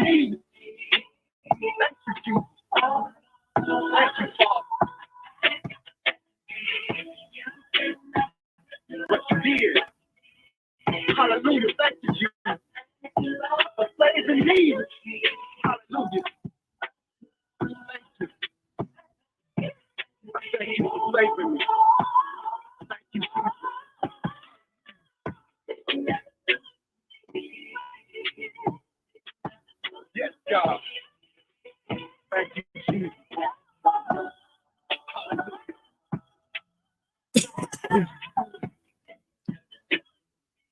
need. Thank you, Jesus. Thank you, Father. What you did. Hallelujah. Thank you, Jesus. For saving me. Hallelujah. Thank you. Thank you for saving me. Thank you, Jesus. Yes, God. Thank you, Jesus.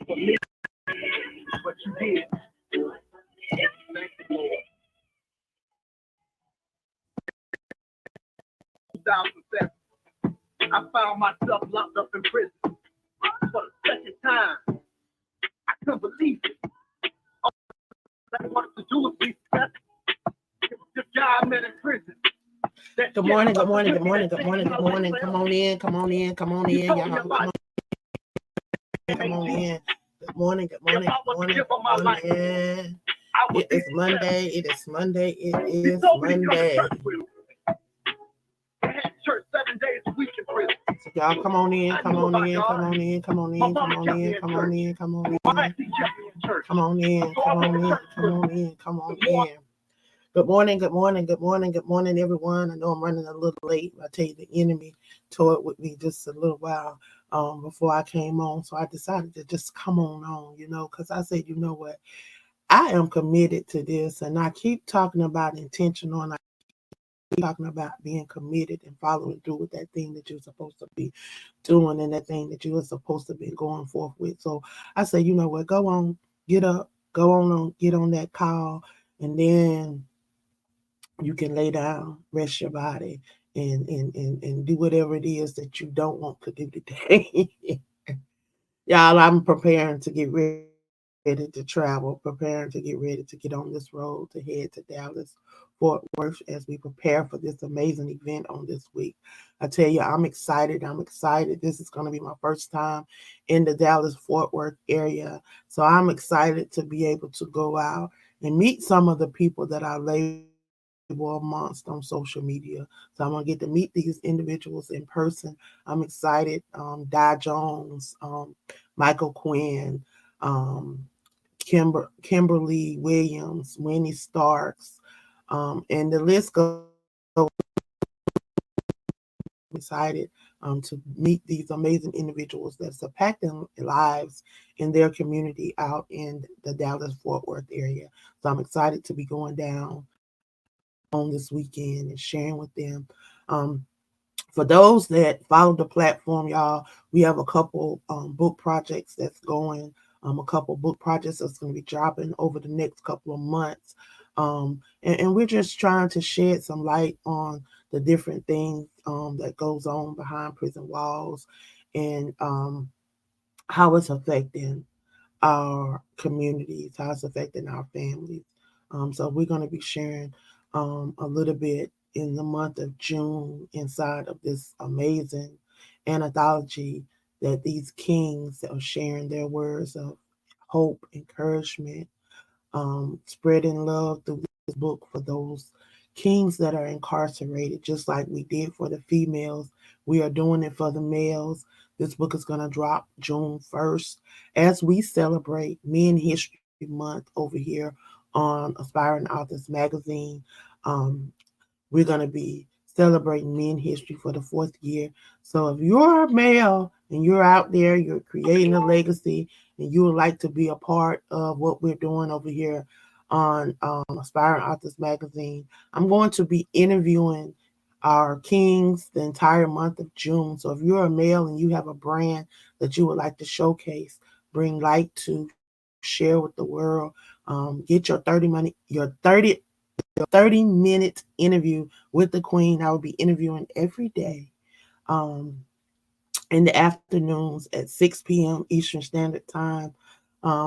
For me, what you did. Thank you, Lord. 2007, I found myself locked up in prison for the second time. I couldn't believe it. All I wanted to do was be set. It was just God met in prison. Good morning, good morning, good morning, good morning, good morning. Come on in, come on in, come on in, y'all. Come on in. Good morning, good morning, good morning, good morning. It is Monday, it is Monday, it is Monday. Church 7 days a week in prison. So y'all come on in, come on in, come on in, come on in, come on in, come on in, come on in. Come on in, come on in, come on in, come on in. Good morning, good morning, good morning, good morning, everyone. I know I'm running a little late. I tell you, the enemy toyed with me just a little while before I came on. So I decided to just come on, because I said, you know what? I am committed to this, and I keep talking about intentional, and I keep talking about being committed and following through with that thing that you're supposed to be doing and that thing that you are supposed to be going forth with. So I say, you know what? Go on, get up, go on, get on that call, and then you can lay down, rest your body, and do whatever it is that you don't want to do today. Y'all, I'm preparing to get ready to travel, preparing to get ready to get on this road to head to Dallas, Fort Worth, as we prepare for this amazing event on this week. I tell you, I'm excited. I'm excited. This is going to be my first time in the Dallas, Fort Worth area. So I'm excited to be able to go out and meet some of the people that I label amongst on social media. So I'm gonna get to meet these individuals in person. I'm excited. Di Jones, Michael Quinn, Kimberly Williams, Winnie Starks, and the list goes. I'm excited to meet these amazing individuals that's impacting lives in their community out in the Dallas Fort Worth area. So I'm excited to be going down on this weekend and sharing with them. For those that follow the platform, y'all, we have a couple book projects that's going, a couple book projects that's going to be dropping over the next couple of months. And we're just trying to shed some light on the different things that goes on behind prison walls and how it's affecting our communities, how it's affecting our families. So we're going to be sharing a little bit in the month of June inside of this amazing anthology that these kings are sharing their words of hope, encouragement, spreading love through this book for those kings that are incarcerated, just like we did for the females. We are doing it for the males. This book is going to drop June 1st as we celebrate Men History Month over here on Aspiring Authors Magazine. We're going to be celebrating men history for the fourth year. So if you're a male and you're out there, you're creating a legacy, and you would like to be a part of what we're doing over here on Aspiring Authors Magazine, I'm going to be interviewing our kings the entire month of June. So if you're a male and you have a brand that you would like to showcase, bring light to, share with the world, get your 30-minute interview with the Queen. I will be interviewing every day in the afternoons at 6 p.m. Eastern Standard Time.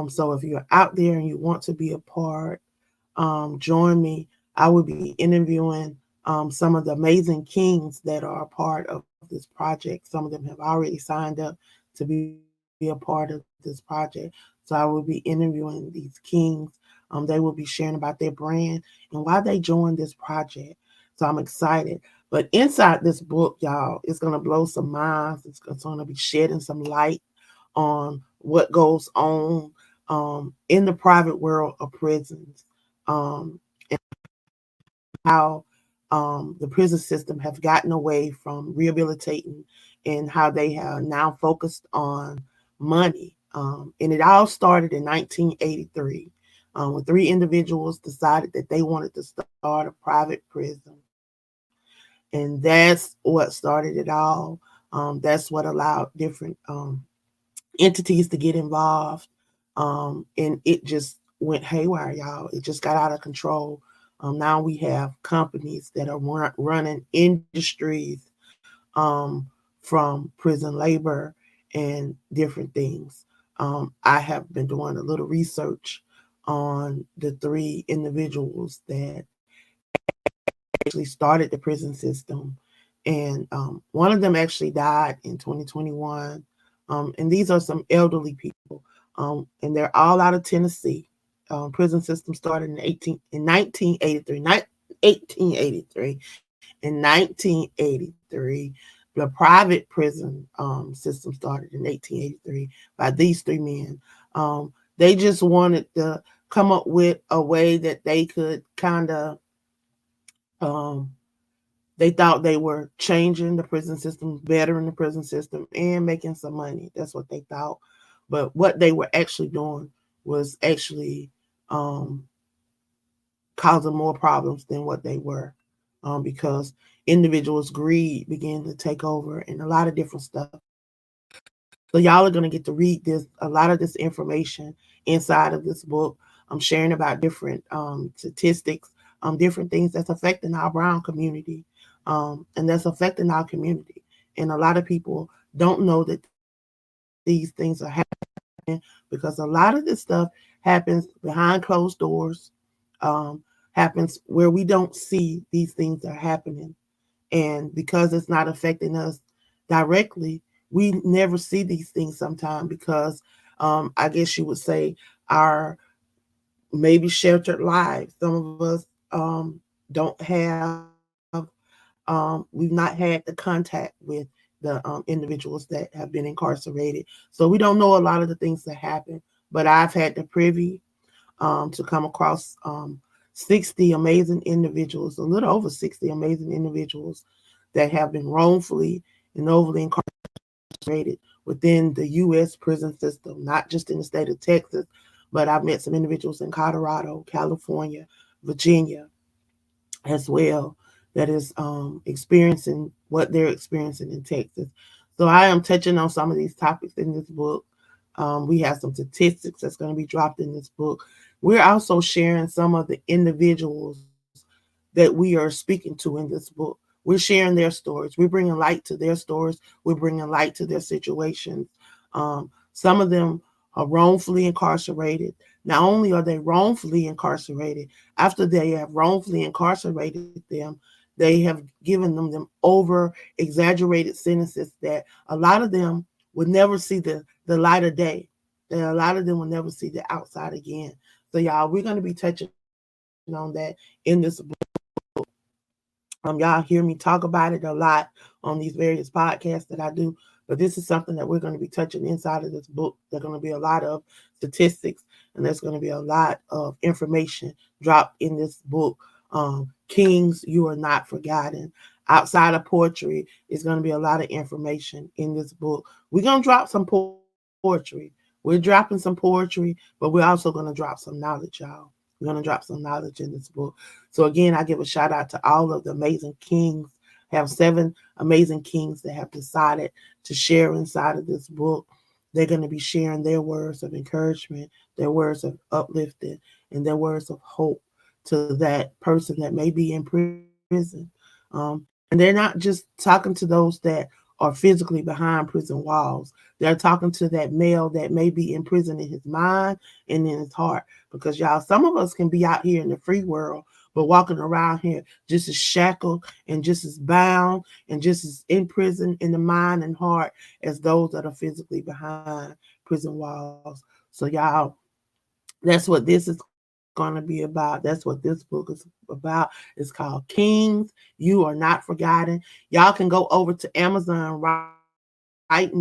So if you're out there and you want to be a part, join me. I will be interviewing some of the amazing kings that are a part of this project. Some of them have already signed up to be a part of this project. So I will be interviewing these kings They will be sharing about their brand and why they joined this project. So I'm excited. But inside this book, y'all, it's going to blow some minds. It's going to be shedding some light on what goes on in the private world of prisons, and how the prison system have gotten away from rehabilitating, and how they have now focused on money. And it all started in 1983 when three individuals decided that they wanted to start a private prison. And that's what started it all. That's what allowed different entities to get involved. And it just went haywire, y'all. It just got out of control. Now we have companies that are running industries um, from prison labor and different things. I have been doing a little research on the three individuals that actually started the prison system. And one of them actually died in 2021. And these are some elderly people. And they're all out of Tennessee. Prison system started in 1983. 1883. In 1983, the private prison system started in 1883 by these three men. They just wanted to come up with a way that they could kind of um, they thought they were changing the prison system, bettering the prison system, and making some money. That's what they thought. But what they were actually doing was actually um, causing more problems than what they were, because individuals' greed began to take over and a lot of different stuff. So y'all are going to get to read a lot of this information inside of this book. I'm sharing about different statistics, different things that's affecting our brown community, and that's affecting our community. And a lot of people don't know that these things are happening, because a lot of this stuff happens behind closed doors, happens where we don't see these things are happening. And because it's not affecting us directly, we never see these things sometimes, because I guess you would say our maybe sheltered lives. Some of us don't have, we've not had the contact with the individuals that have been incarcerated. So we don't know a lot of the things that happen. But I've had the privy to come across 60 amazing individuals, a little over 60 amazing individuals that have been wrongfully and overly incarcerated within the U.S. prison system, not just in the state of Texas, but I've met some individuals in Colorado, California, Virginia as well, that is experiencing what they're experiencing in Texas. So I am touching on some of these topics in this book. We have some statistics that's going to be dropped in this book. We're also sharing some of the individuals that we are speaking to in this book. We're sharing their stories. We're bringing light to their stories. We're bringing light to their situations. Some of them are wrongfully incarcerated. Not only are they wrongfully incarcerated, after they have wrongfully incarcerated them, they have given them over exaggerated sentences that a lot of them would never see the light of day. That a lot of them will never see the outside again. So y'all, we're going to be touching on that in this book. Y'all hear me talk about it a lot on these various podcasts that I do, but this is something that we're going to be touching inside of this book. There's going to be a lot of statistics, and there's going to be a lot of information dropped in this book. Kings, you are not forgotten. Outside of poetry, is going to be a lot of information in this book. We're going to drop some poetry. We're dropping some poetry, but we're also going to drop some knowledge, y'all. We're going to drop some knowledge in this book. So again, I give a shout out to all of the amazing kings. I have 7 amazing kings that have decided to share inside of this book. They're going to be sharing their words of encouragement, their words of uplifting, and their words of hope to that person that may be in prison. And they're not just talking to those that are physically behind prison walls. They're talking to that male that may be in prison in his mind and in his heart. Because y'all, some of us can be out here in the free world, but walking around here just as shackled and just as bound and just as in prison in the mind and heart as those that are physically behind prison walls. So y'all, that's what this is going to be. going to be about. That's what this book is about. It's called Kings. You Are Not Forgotten. Y'all can go over to Amazon right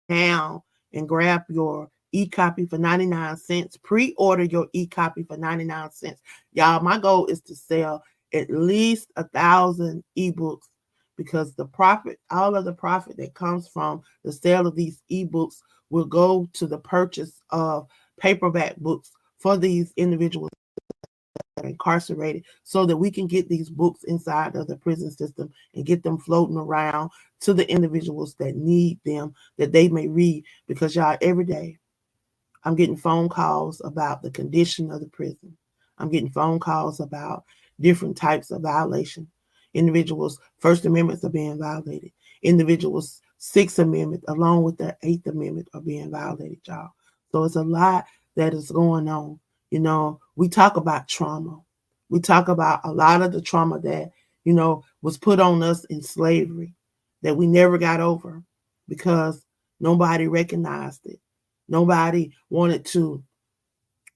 now and grab your e-copy for 99 cents. Pre-order your e-copy for 99 cents. Y'all, my goal is to sell at least 1,000 ebooks because the profit, all of the profit that comes from the sale of these ebooks will go to the purchase of paperback books for these individuals that are incarcerated so that we can get these books inside of the prison system and get them floating around to the individuals that need them, that they may read. Because y'all, every day I'm getting phone calls about the condition of the prison. I'm getting phone calls about different types of violation. Individuals' First Amendments are being violated. Individuals' Sixth Amendment, along with their Eighth Amendment, are being violated, y'all. So it's a lot that is going on. You know, we talk about trauma. We talk about a lot of the trauma that, you know, was put on us in slavery that we never got over because nobody recognized it. Nobody wanted to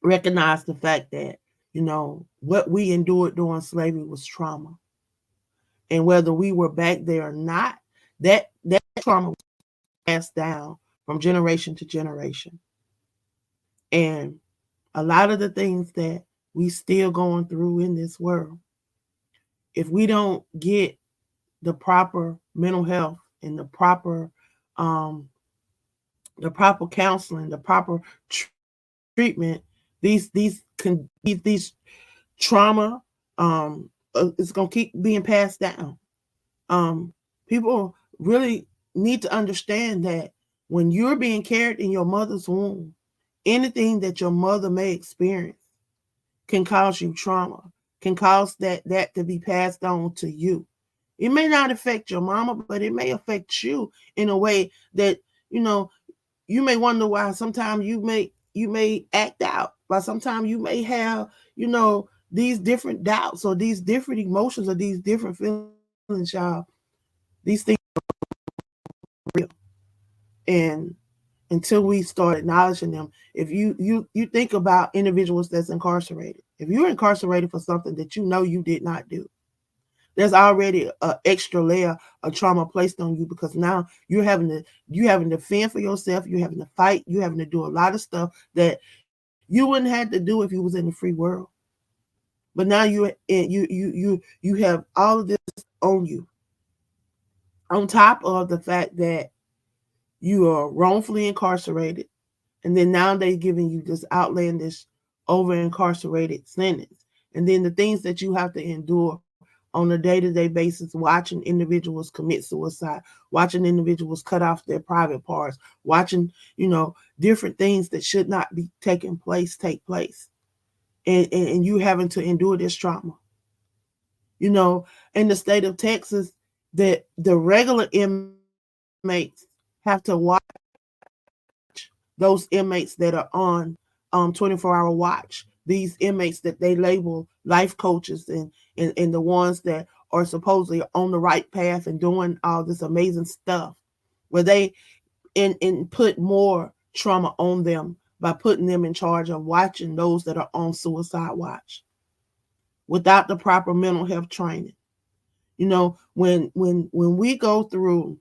recognize the fact that, you know, what we endured during slavery was trauma. And whether we were back there or not, that trauma was passed down from generation to generation. And a lot of the things that we still going through in this world, if we don't get the proper mental health and um, the proper counseling, the proper treatment, these trauma it's gonna keep being passed down. People really need to understand that when you're being carried in your mother's womb, anything that your mother may experience can cause you trauma, can cause that to be passed on to you. It may not affect your mama, but it may affect you in a way that, you know, you may wonder why sometimes you may act out, why sometimes you may have, you know, these different doubts or these different emotions or these different feelings, y'all. These things are real. And until we start acknowledging them, if you think about individuals that's incarcerated, if you're incarcerated for something that you know you did not do, there's already an extra layer of trauma placed on you because now you having to fend for yourself, you're having to fight, you're having to do a lot of stuff that you wouldn't have to do if you was in the free world. But now you have all of this on you, on top of the fact that you are wrongfully incarcerated, and then now they're giving you this outlandish, over incarcerated sentence, and then the things that you have to endure on a day-to-day basis, watching individuals commit suicide, watching individuals cut off their private parts, watching, you know, different things that should not be taking place take place, and you having to endure this trauma. You know, in the state of Texas, that the regular inmates have to watch those inmates that are on 24-hour watch. These inmates that they label life coaches and the ones that are supposedly on the right path and doing all this amazing stuff, where they and put more trauma on them by putting them in charge of watching those that are on suicide watch without the proper mental health training. You know, when we go through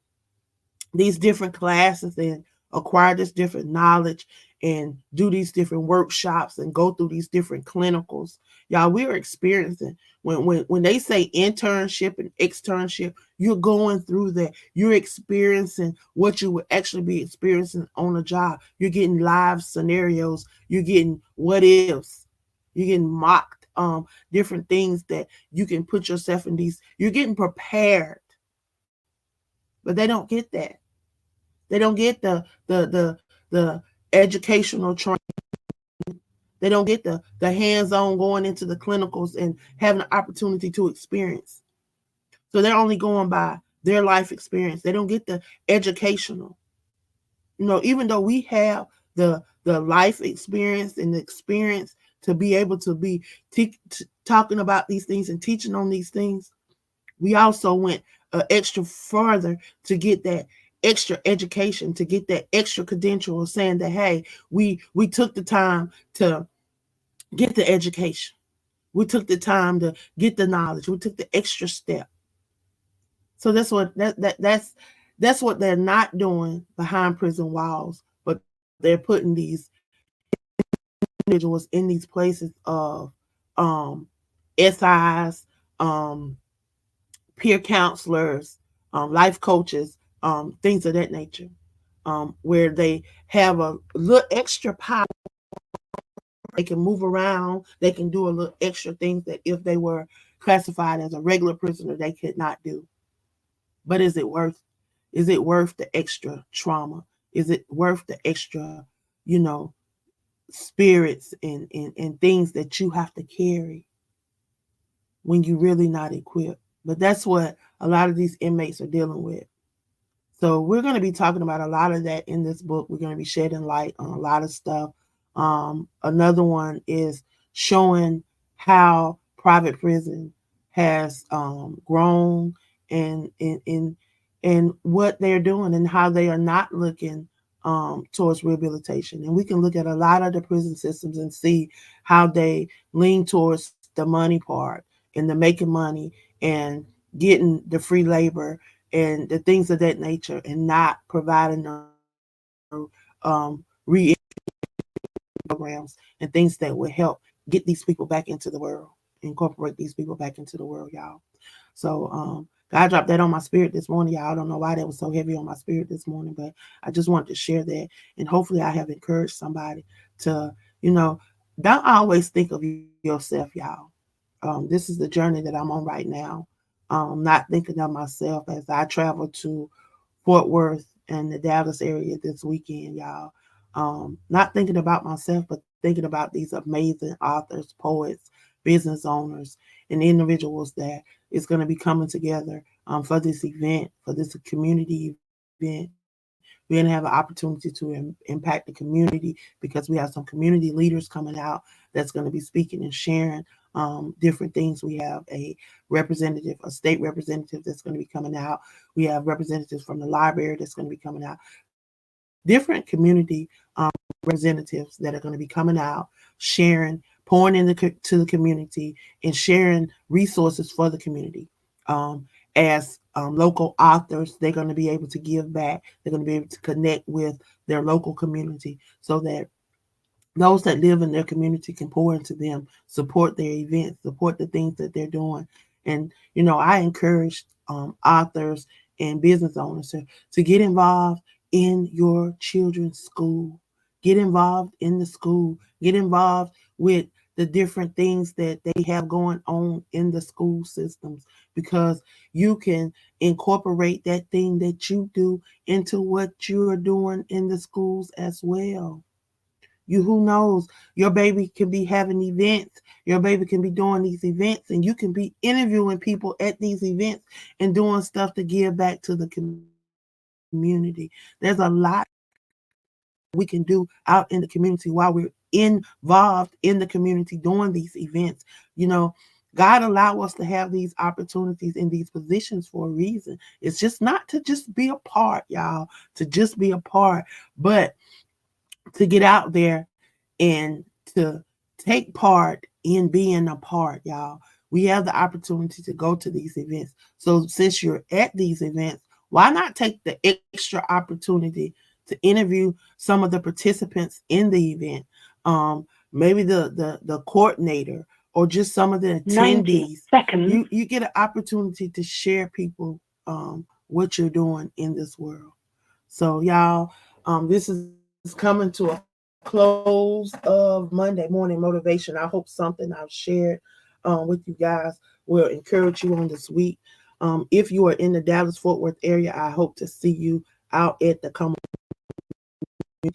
these different classes and acquire this different knowledge and do these different workshops and go through these different clinicals, y'all, we're experiencing when they say internship and externship, you're going through that, you're experiencing what you would actually be experiencing on a job. You're getting live scenarios, you're getting what ifs, you're getting mocked different things that you can put yourself in. These, you're getting prepared, but they don't get that. They don't get the educational training. They don't get the hands-on going into the clinicals and having the opportunity to experience. So they're only going by their life experience. They don't get the educational. You know, even though we have the life experience and the experience to be able to be talking about these things and teaching on these things, we also went extra further to get that extra education, to get that extra credential of saying that, hey, we took the time to get the education. We took the time to get the knowledge. We took the extra step. So that's what they're not doing behind prison walls, but they're putting these individuals in these places of um, SIs, um, peer counselors, life coaches, things of that nature, where they have a little extra power. They can move around. They can do a little extra things that if they were classified as a regular prisoner, they could not do. But is it worth? Is it worth the extra trauma? Is it worth the extra, you know, spirits and things that you have to carry when you're really not equipped? But that's what a lot of these inmates are dealing with. So we're going to be talking about a lot of that in this book. We're going to be shedding light on a lot of stuff. Another one is showing how private prison has grown and what they're doing and how they are not looking towards rehabilitation. And we can look at a lot of the prison systems and see how they lean towards the money part and the making money and getting the free labor and the things of that nature and not providing re programs and things that would help get these people back into the world, incorporate these people back into the world, y'all. So God dropped that on my spirit this morning, y'all. I don't know why that was so heavy on my spirit this morning, but I just wanted to share that. And hopefully I have encouraged somebody to, you know, don't always think of yourself, y'all. This is the journey that I'm on right now. Not thinking of myself as I travel to Fort Worth and the Dallas area this weekend, y'all. Not thinking about myself, but thinking about these amazing authors, poets, business owners, and individuals that is going to be coming together for this event, for this community event. We're going to have an opportunity to impact the community because we have some community leaders coming out that's going to be speaking and sharing different things. We have a representative, a state representative that's going to be coming out. We have representatives from the library that's going to be coming out. Different community representatives that are going to be coming out, sharing, pouring to the community, and sharing resources for the community. As local authors, they're going to be able to give back. They're going to be able to connect with their local community so that those that live in their community can pour into them, support their events, support the things that they're doing. And, you know, I encourage authors and business owners to get involved in your children's school. Get involved in the school. Get involved with the different things that they have going on in the school systems because you can incorporate that thing that you do into what you're doing in the schools as well. You who knows, your baby can be having events, your baby can be doing these events, and you can be interviewing people at these events and doing stuff to give back to the community. There's a lot we can do out in the community while we're involved in the community doing these events. You know, God allow us to have these opportunities in these positions for a reason. It's just not to just be a part, y'all, to just be a part, but to get out there and to take part in being a part, y'all. We have the opportunity to go to these events. So since you're at these events, why not take the extra opportunity to interview some of the participants in the event? Maybe the coordinator or just some of the 90 attendees. seconds. You get an opportunity to share people what you're doing in this world. So y'all, this is coming to a close of Monday morning motivation. I hope something I've shared with you guys will encourage you on this week. If you are in the Dallas Fort Worth area, I hope to see you out at the community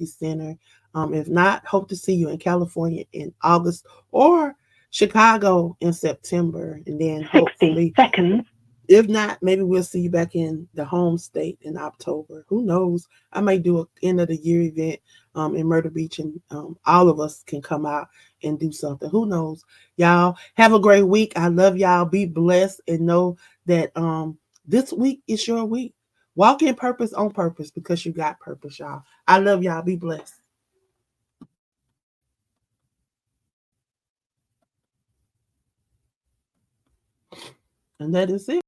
center. If not, hope to see you in California in August or Chicago in September, and then 60 hopefully seconds. if not, maybe we'll see you back in the home state in October. Who knows? I may do a end of the year event in Myrtle Beach, and all of us can come out and do something. Who knows? Y'all have a great week. I love y'all. Be blessed and know that this week is your week. Walk in purpose on purpose because you got purpose, y'all. I love y'all. Be blessed. And that is it.